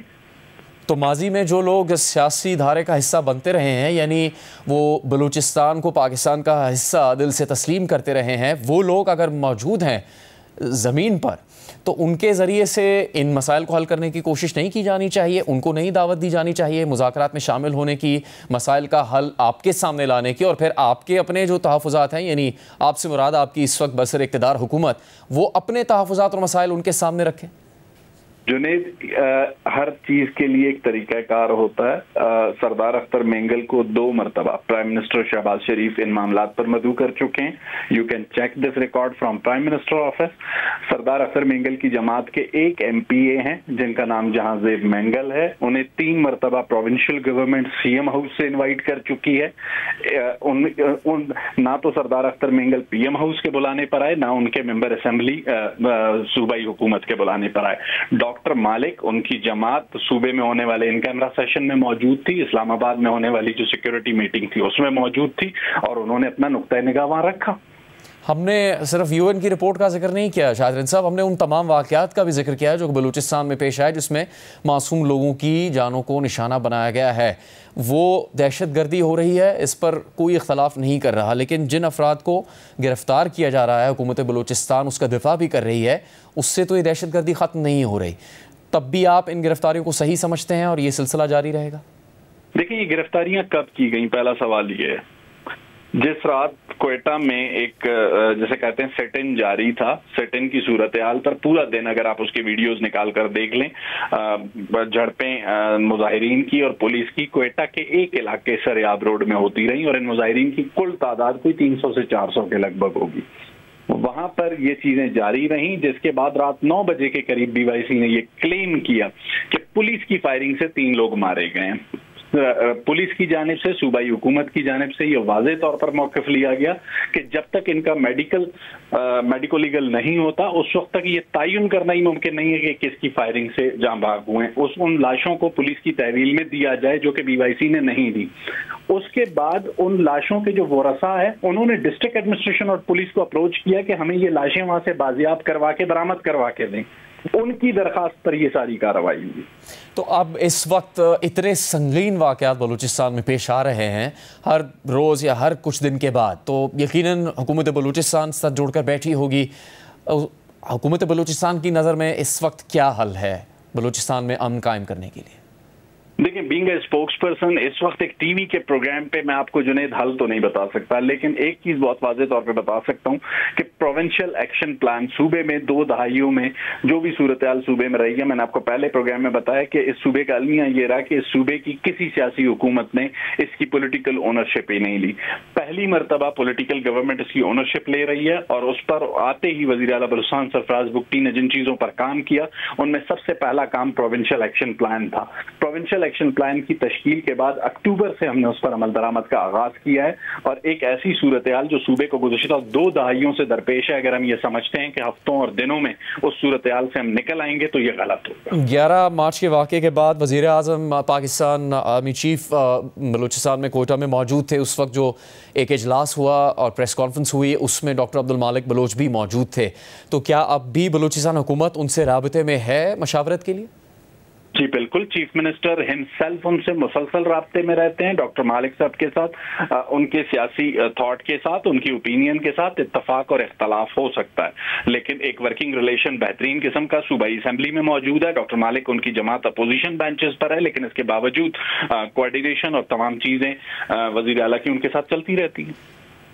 तो माजी में जो लोग सियासी धारे का हिस्सा बनते रहे हैं, यानी वो बलूचिस्तान को पाकिस्तान का हिस्सा दिल से तस्लीम करते रहे हैं, वो लोग अगर मौजूद हैं ज़मीन पर, तो उनके ज़रिए से इन मसाइल को हल करने की कोशिश नहीं की जानी चाहिए? उनको नहीं दावत दी जानी चाहिए मुज़ाकरात में शामिल होने की, मसाइल का हल आपके सामने लाने की, और फिर आपके अपने जो तहफ़्फ़ुज़ात हैं, यानी आपसे मुराद आपकी इस वक्त बसर इक़्तिदार हुकूमत, वो अपने तहफ़्फ़ुज़ात और मसाइल उनके सामने रखें? जुनैद, हर चीज के लिए एक तरीकाकार होता है। सरदार अख्तर मेंगल को 2 मरतबा प्राइम मिनिस्टर शहबाज शरीफ इन मामलात पर मदऊ कर चुके हैं। You can check this record from prime minister office. Sardar Akhtar Mengal की जमात के एक MPA हैं जिनका नाम जहांजेब मेंगल है, उन्हें 3 मरतबा प्रोविंशियल गवर्नमेंट CM हाउस से इन्वाइट कर चुकी है। ना तो सरदार अख्तर मेंगल PM हाउस के बुलाने पर आए, ना उनके मेंबर असेंबली सूबाई हुकूमत के बुलाने पर आए। डॉक्टर मालिक, उनकी जमात सूबे में होने वाले इन कैमरा सेशन में मौजूद थी, इस्लामाबाद में होने वाली जो सिक्योरिटी मीटिंग थी उसमें मौजूद थी, और उन्होंने अपना नुक्ता निगाह वहां रखा। हमने सिर्फ UN की रिपोर्ट का जिक्र नहीं किया शाहिद साहब, हमने उन तमाम वाक़यात का भी जिक्र किया जो बलूचिस्तान में पेश आए, जिसमें मासूम लोगों की जानों को निशाना बनाया गया है। वो दहशतगर्दी हो रही है, इस पर कोई इख्तलाफ नहीं कर रहा, लेकिन जिन अफराद को गिरफ़्तार किया जा रहा है, हुकूमत बलूचिस्तान उसका दिफा भी कर रही है, उससे तो ये दहशतगर्दी ख़त्म नहीं हो रही। तब भी आप इन गिरफ्तारियों को सही समझते हैं और ये सिलसिला जारी रहेगा? देखिए, ये गिरफ्तारियां कब की गई, पहला सवाल ये है। जिस रात क्वेटा में एक जैसे कहते हैं सेट इन जारी था, सेट इन की सूरत हाल पर पूरा दिन अगर आप उसके वीडियोस निकाल कर देख लें, झड़पें मुजाहिरीन की और पुलिस की क्वेटा के एक इलाके सरियाब रोड में होती रही, और इन मुजाहिरीन की कुल तादाद कोई 300 से 400 के लगभग होगी। वहां पर ये चीजें जारी रहीं, जिसके बाद रात 9 बजे के करीब BYC ने ये क्लेम किया कि पुलिस की फायरिंग से 3 लोग मारे गए हैं। पुलिस की जानिब से, सूबाई हुकूमत की जानिब से ये वाज़े तौर पर मौक़िफ़ लिया गया कि जब तक इनका मेडिको लीगल नहीं होता उस वक्त तक ये तयन करना ही मुमकिन नहीं है कि किसकी फायरिंग से जाँ भाग हुए। उन लाशों को पुलिस की तहवील में दिया जाए, जो कि BYC ने नहीं दी। उसके बाद उन लाशों के जो वरसा है, उन्होंने डिस्ट्रिक्ट एडमिनिस्ट्रेशन और पुलिस को अप्रोच किया कि हमें ये लाशें वहां से बाजियाब करवा के बरामद करवा के दें। उनकी दरखास्त पर ये सारी कार्रवाई हुई। तो अब इस वक्त इतने संगीन वाक़यात बलूचिस्तान में पेश आ रहे हैं हर रोज़ या हर कुछ दिन के बाद, तो यकीनन हुकूमत बलूचिस्तान साथ जोड़कर बैठी होगी। हुकूमत बलूचिस्तान की नज़र में इस वक्त क्या हल है बलूचिस्तान में अमन कायम करने के लिए? देखिए, बीइंग ए स्पोक्स पर्सन इस वक्त एक टीवी के प्रोग्राम पे मैं आपको जुनेद हल तो नहीं बता सकता, लेकिन एक चीज बहुत वाज़ेह तौर पे बता सकता हूँ कि प्रोविंशियल एक्शन प्लान सूबे में 2 दहाइयों में जो भी सूरत हाल सूबे में रही है, मैंने आपको पहले प्रोग्राम में बताया कि इस सूबे का अलमिया ये रहा कि इस सूबे की किसी सियासी हुकूमत ने इसकी पॉलिटिकल ओनरशिप ही नहीं ली। पहली मरतबा पॉलिटिकल गवर्नमेंट इसकी ओनरशिप ले रही है और उस पर आते ही वज़ीर आला बलूचिस्तान सरफराज बुगटी ने जिन चीजों पर काम किया उनमें सबसे पहला काम प्रोविंशियल एक्शन प्लान था। प्रोविंशियल एक्शन प्लान की तश्कील के बाद अक्टूबर से हमने उस पर अमल दरामद का आगाज किया है और एक ऐसी सूरत हाल जो सूबे को गुज़श्ता 2 दहाइयों से दरपेश है, अगर हम ये समझते हैं कि हफ्तों और दिनों में उस सूरत हाल से हम निकल आएंगे तो ये गलत होगा। 11 मार्च के वाक़े के बाद वज़ीर आज़म पाकिस्तान आर्मी चीफ बलूचिस्तान में कोयटा में मौजूद थे। उस वक्त जो एक इजलास हुआ और प्रेस कॉन्फ्रेंस हुई उसमें डॉक्टर अब्दुल मालिक बलोच भी मौजूद थे, तो क्या अब भी बलूचिस्तान हुकूमत उनसे राबते में है मशावरत के लिए? जी बिल्कुल, चीफ मिनिस्टर हिमसेल्फ उनसे मुसलसल राब्ते में रहते हैं। डॉक्टर मालिक साहब के साथ उनके सियासी थॉट के साथ, उनकी ओपिनियन के साथ इत्तफाक और इख्तलाफ हो सकता है, लेकिन एक वर्किंग रिलेशन बेहतरीन किस्म का सूबाई असेंबली में मौजूद है। डॉक्टर मालिक उनकी जमात अपोजिशन बेंचेस पर है, लेकिन इसके बावजूद कोऑर्डिनेशन और तमाम चीजें वज़ीर आला की उनके साथ चलती रहती हैं।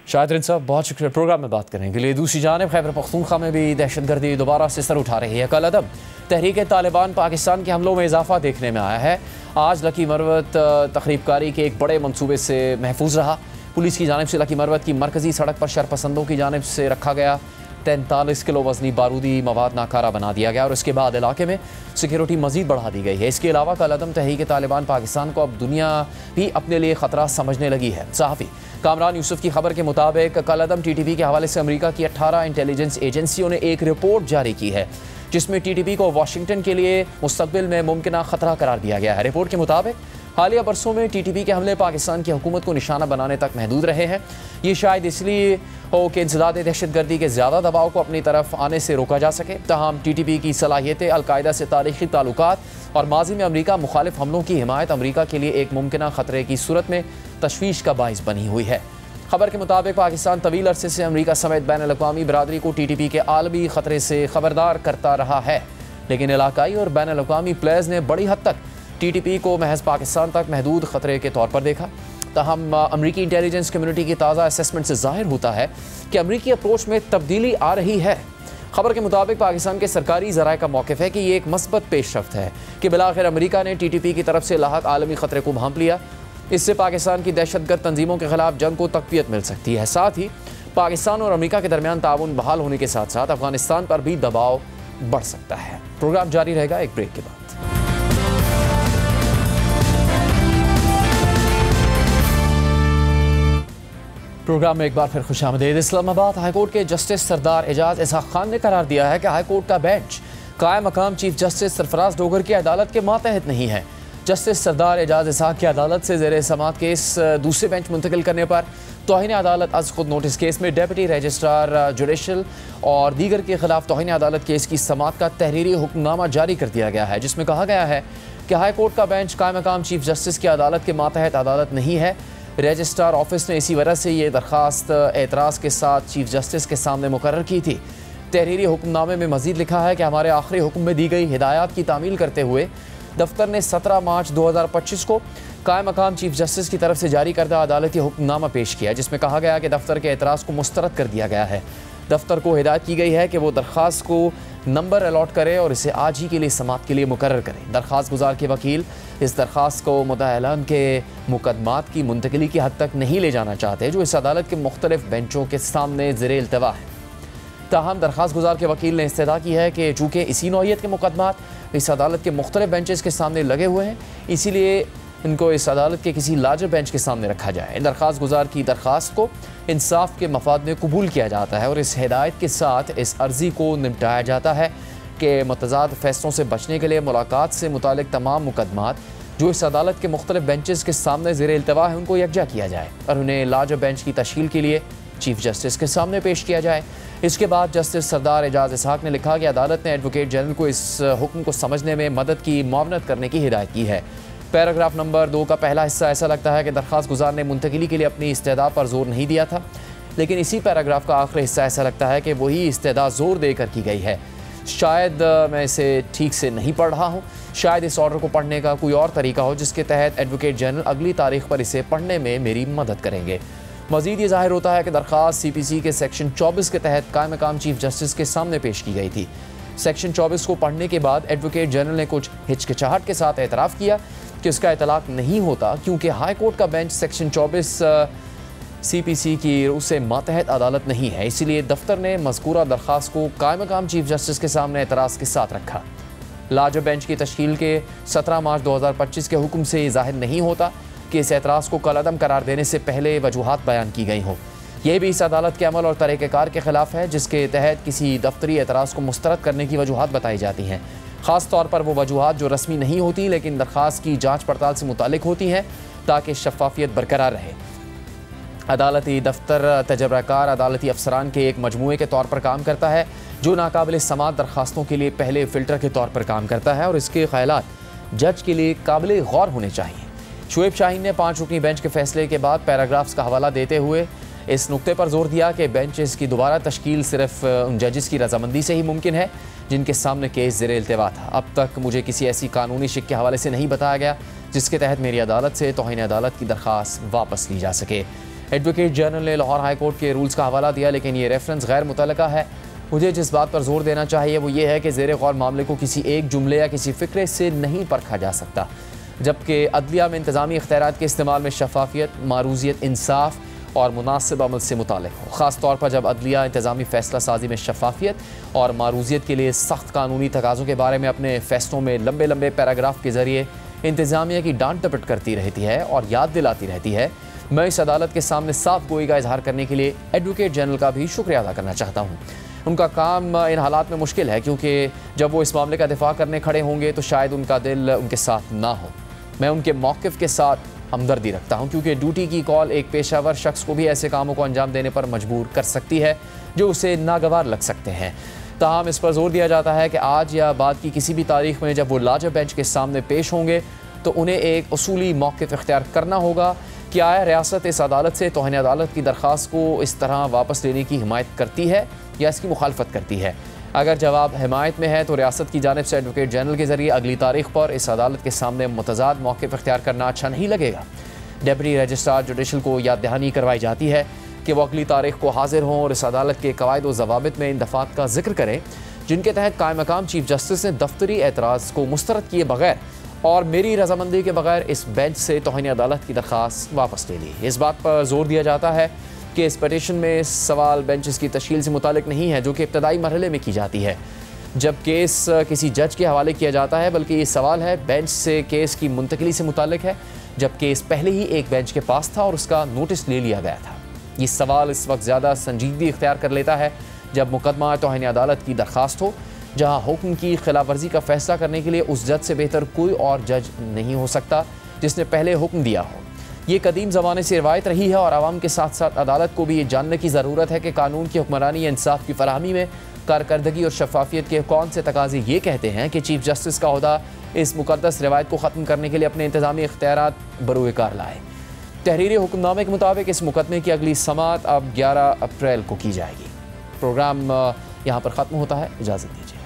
शाहिद साहब, बहुत शुक्रिया प्रोग्राम में बात करने के लिए। दूसरी जानिब खैबर पख्तूनख्वा में भी दहशतगर्दी दोबारा से सर उठा रही है। कल अदब तहरीक तालिबान पाकिस्तान के हमलों में इजाफा देखने में आया है। आज लकी मरवत तखरीबकारी के एक बड़े मनसूबे से महफूज रहा। पुलिस की जानिब से लकी मरवत की मरकजी सड़क पर शरपसंदों की जानिब से रखा गया 43 किलो वजनी बारूदी मवाद नाकारा बना दिया गया और उसके बाद इलाके में सिक्योरिटी मजीद बढ़ा दी गई है। इसके अलावा कल अदम तहरीक तालिबान पाकिस्तान को अब दुनिया भी अपने लिए ख़तरा समझने लगी है। सहाफ़ी कामरान यूसुफ की खबर के मुताबिक कल अदम TTP के हवाले से अमेरिका की 18 इंटेलिजेंस एजेंसियों ने एक रिपोर्ट जारी की है जिसमें TTP को वाशिंगटन के लिए मुस्तकबिल में मुमकिन ख़तरा करार दिया गया है। रिपोर्ट के मुताबिक हालिया बरसों में TTP के हमले पाकिस्तान की हुकूमत को निशाना बनाने तक महदूद रहे हैं। ये शायद इसलिए हो कि इंसदाद दहशतगर्दी के ज़्यादा दबाव को अपनी तरफ आने से रोका जा सके। तमाम TTP की सलाहियतें अलकायदा से तारीखी ताल्लुकात और माजी में अमरीका मुखालिफ हमलों की हिमायत अमरीका के लिए एक मुमकिन ख़तरे की सूरत में तशवीश का बाइस बनी हुई है। खबर के मुताबिक पाकिस्तान तवील अरसे से अमरीका समेत बैन अल-अक़वामी बरादरी को TTP के आलमी ख़तरे से खबरदार करता रहा है, लेकिन इलाकाई और बैन अल-अक़वामी प्लेयर्स ने बड़ी हद तक TTP को महज पाकिस्तान तक महदूद ख़तरे के तौर पर देखा। तहम अमरीकी इंटेलिजेंस कम्युनिटी की ताज़ा असेसमेंट से ज़ाहिर होता है कि अमरीकी अप्रोच में तब्दीली आ रही है। खबर के मुताबिक पाकिस्तान के सरकारी ज़राए का मौक़िफ़ है कि ये एक मस्बत पेशरफ्त है कि बिलाखिर अमरीका ने TTP की तरफ से लाहक आलमी ख़तरे को भांप लिया। इससे पाकिस्तान की दहशतगर्द तंजीमों के खिलाफ जंग को तक़वियत मिल सकती है। साथ ही पाकिस्तान और अमरीका के दरमियान ताउन बहाल होने के साथ साथ अफगानिस्तान पर भी दबाव बढ़ सकता है। प्रोग्राम जारी रहेगा एक ब्रेक के बाद। प्रोग्राम में एक बार फिर खुशामदीद। इस्लामाबाद हाईकोर्ट के जस्टिस सरदार एजाज इसहाक खान ने करार दिया है कि हाईकोर्ट का बेंच कायम मकाम चीफ जस्टिस सरफराज डोगर की अदालत के मातहत नहीं है। जस्टिस सरदार एजाज इसहाक की अदालत से ज़ेर समाअत केस दूसरे बेंच मुंतकिल करने पर तौहीन अदालत अज खुद नोटिस केस में डेप्यूटी रजिस्ट्रार जुडिशल और दीगर के खिलाफ तौहीन अदालत केस की समाअत का तहरीरी हुक्मनामा जारी कर दिया गया है, जिसमें कहा गया है कि हाईकोर्ट का बेंच कायम मकाम चीफ जस्टिस की अदालत के मातहत अदालत नहीं है। रजिस्ट्रार ऑफिस ने इसी वजह से ये दरख्वास्त एतराज़ के साथ चीफ जस्टिस के सामने मुकर्रर की थी। तहरीरी हुक्मनामे में मजीद लिखा है कि हमारे आखिरी हुक्म में दी गई हिदायत की तामील करते हुए दफ्तर ने 17 मार्च 2025 को कायम मकाम चीफ जस्टिस की तरफ से जारी करदा अदालती हुक्मनामा पेश किया, जिसमें कहा गया कि दफ्तर के एतराज़ को मुस्तरद कर दिया गया है। दफ्तर को हिदायत की गई है कि वो दरख्वास्त को नंबर अलॉट करे और इसे आज ही के लिए समाअत के लिए मुकर्रर करें। दरख्वास्त गुजार के वकील इस दरख्वास्त को मुद्दा-ए-आलम के मुकदमात की मुंतकिली की हद तक नहीं ले जाना चाहते, जो इस अदालत के मुख्तलिफ बेंचों के सामने ज़ेरे इल्तवा है। ताहम दरख्वास्त गुजार के वकील ने इस्तदा की है कि चूँकि इसी नौइयत के मुकदमात इस अदालत के मुख्तलिफ बेंचेस के सामने लगे हुए हैं, इसीलिए इनको इस अदालत के किसी लार्जर बेंच के सामने रखा जाए। दरख्वास्त गुजार की दरख्वास्त को इंसाफ के मफाद में कबूल किया जाता है और इस हिदायत के साथ इस अर्जी को निपटाया जाता है कि मुतज़ाद फैसलों से बचने के लिए मुलाकात से मुतालिक तमाम मुकदमात जो इस अदालत के मुख्तलिफ बेंचेस के सामने ज़ेरे इल्तवा है उनको यकजा किया जाए और उन्हें लार्जर बेंच की तश्कील के लिए चीफ जस्टिस के सामने पेश किया जाए। इसके बाद जस्टिस सरदार एजाज इसहाक ने लिखा कि अदालत ने एडवोकेट जनरल को इस हुक्म को समझने में मदद की मुआवनत करने की हिदायत की है। पैराग्राफ नंबर 2 का पहला हिस्सा ऐसा लगता है कि दरख्वास्त गुजार ने मुंतकिली के लिए अपनी इस्तेदा पर जोर नहीं दिया था, लेकिन इसी पैराग्राफ का आखिरी हिस्सा ऐसा लगता है कि वही इस्तेदा जोर देकर की गई है। शायद मैं इसे ठीक से नहीं पढ़ रहा हूँ। शायद इस ऑर्डर को पढ़ने का कोई और तरीका हो जिसके तहत एडवोकेट जनरल अगली तारीख पर इसे पढ़ने में मेरी मदद करेंगे। मज़ीद ये ज़ाहिर होता है कि दरख्वास्त CPC के सेक्शन 24 के तहत कायम मकाम चीफ जस्टिस के सामने पेश की गई थी। सेक्शन 24 को पढ़ने के बाद एडवोकेट जनरल ने कुछ हिचकिचाहट के साथ एतराफ़ किया कि उसका इतलाक़ नहीं होता क्योंकि हाई कोर्ट का बेंच सेक्शन 24 CPC की रूह से मातहत अदालत नहीं है, इसीलिए दफ्तर ने मज़कूरा दरख्वास्त को कायम मकाम चीफ जस्टिस के सामने एतराज़ के साथ रखा। लाजब बेंच की तश्कील के 17 मार्च 2025 के हुक्म से ये ज़ाहिर नहीं होता कि इस एतराज़ को कलअदम करार देने से पहले वजूहात बयान की गई हों। यह भी इस अदालत के अमल और तरीक़ेकार के ख़िलाफ़ है जिसके तहत किसी दफ्तरी एतराज़ को मुस्तरद करने की वजूहात बताई जाती हैं, ख़ास तौर पर वो वजूहात जो रस्मी नहीं होती लेकिन दरख्वास्त की जाँच पड़ताल से मुतालिक होती हैं ताकि शफाफियत बरकरार रहे। अदालती दफ्तर तजर्बाकार अदालती अफसरान के एक मजमूए के तौर पर काम करता है जो नाकाबिल समात दरख्वास्तों के लिए पहले फ़िल्टर के तौर पर काम करता है और इसके ख़यालात जज के लिए काबिल गौर होने चाहिए। शुएब शाहीन ने 5 रुकनी बेंच के फैसले के बाद पैराग्राफ्स का हवाला देते हुए इस नुक्ते पर जोर दिया कि बेंचेस की दोबारा तश्कील सिर्फ उन जजेस की रजामंदी से ही मुमकिन है जिनके सामने केस ज़ेर इल्तिवा था। अब तक मुझे किसी ऐसी कानूनी शिक के हवाले से नहीं बताया गया जिसके तहत मेरी अदालत से तौहीन अदालत की दरख्वास्त वापस ली जा सके। एडवोकेट जनरल ने लाहौर हाई कोर्ट के रूल्स का हवाला दिया लेकिन ये रेफरेंस गैर मुतल्लका है। मुझे जिस बात पर जोर देना चाहिए वो ये है कि ज़ेर गौर मामले को किसी एक जुमले या किसी फ़िक्रे से नहीं परखा जा सकता, जबकि अदलिया में इंतज़ामी इख्तियारात के इस्तेमाल में शफाफियत, मारूजियत, इंसाफ और मुनासिब अमल से मुतालिक हो। ख़ास तौर पर जब अदलिया इंतज़ामी फ़ैसला साजी में शफाफियत और मारूजियत के लिए सख्त कानूनी तकाज़ों के बारे में अपने फ़ैसलों में लंबे लंबे पैराग्राफ के ज़रिए इंतज़ामिया की डांट टपट करती रहती है और याद दिलाती रहती है। मैं इस अदालत के सामने साफ गोई का इजहार करने के लिए एडवोकेट जनरल का भी शुक्रिया अदा करना चाहता हूँ। उनका काम इन हालात में मुश्किल है क्योंकि जब वो इस मामले का दिफा करने खड़े होंगे तो शायद उनका दिल उनके साथ ना हो। मैं उनके मौक़िफ़ के साथ हमदर्दी रखता हूँ क्योंकि ड्यूटी की कॉल एक पेशावर शख्स को भी ऐसे कामों को अंजाम देने पर मजबूर कर सकती है जो उसे नागवार लग सकते हैं। ताहम इस पर जोर दिया जाता है कि आज या बाद की किसी भी तारीख में जब वो लाजब बेंच के सामने पेश होंगे तो उन्हें एक उसूली मौक़िफ़ इख्तियार करना होगा कि आया रियासत इस अदालत से तौहीन अदालत की दरख्वास्त को इस तरह वापस लेने की हिमायत करती है या इसकी मुखालफत करती है। अगर जवाब हिमायत में है तो रियासत की जानिब से एडवोकेट जनरल के ज़रिए अगली तारीख पर इस अदालत के सामने मुतज़ाद मौक़िफ़ इख्तियार करना अच्छा नहीं लगेगा। डेप्यूटी रजिस्ट्रार जुडिशल को याद दहानी करवाई जाती है कि वो अगली तारीख को हाजिर हों और इस अदालत के कवायद व ज़वाबित में इन दफ़ात का जिक्र करें जिनके तहत कायम मकाम चीफ जस्टिस ने दफ्तरी एतराज़ को मुस्तरद किए बगैर और मेरी रजामंदी के बगैर इस बेंच से तौहीन अदालत की दरख्वास्त वापस ले ली। इस बात पर जोर दिया जाता है कि इस पटिशन में सवाल बेंचेस की तश्कील से मुतालिक नहीं है जो कि इब्तदाई मरहले में की जाती है जब केस किसी जज के हवाले किया जाता है, बल्कि ये सवाल है बेंच से केस की मुंतकली से मुतालिक है जब केस पहले ही एक बेंच के पास था और उसका नोटिस ले लिया गया था। ये सवाल इस वक्त ज़्यादा संजीदगी इख्तियार कर लेता है जब मुकदमा तौहीन अदालत की दरख्वास्त हो जहाँ हुक्म की खिलाफ वर्जी का फैसला करने के लिए उस जज से बेहतर कोई और जज नहीं हो सकता जिसने पहले हुक्म दिया हो। ये कदीम ज़माने से रिवायत रही है और आवाम के साथ साथ अदालत को भी ये जानने की ज़रूरत है कि कानून की हुक्मरानी या इंसाफ की फराहमी में कारकर्दगी और शफाफियत के कौन से तकाज़े ये कहते हैं कि चीफ जस्टिस का ओहदा इस मुकद्दस रिवायत को ख़त्म करने के लिए अपने इंतज़ामी इख्तियारात बरूए कार लाए। तहरीरी हुक्मनामे के मुताबिक इस मुकदमे की अगली समाअत अब 11 अप्रैल को की जाएगी। प्रोग्राम यहाँ पर ख़त्म होता है, इजाज़त दीजिए।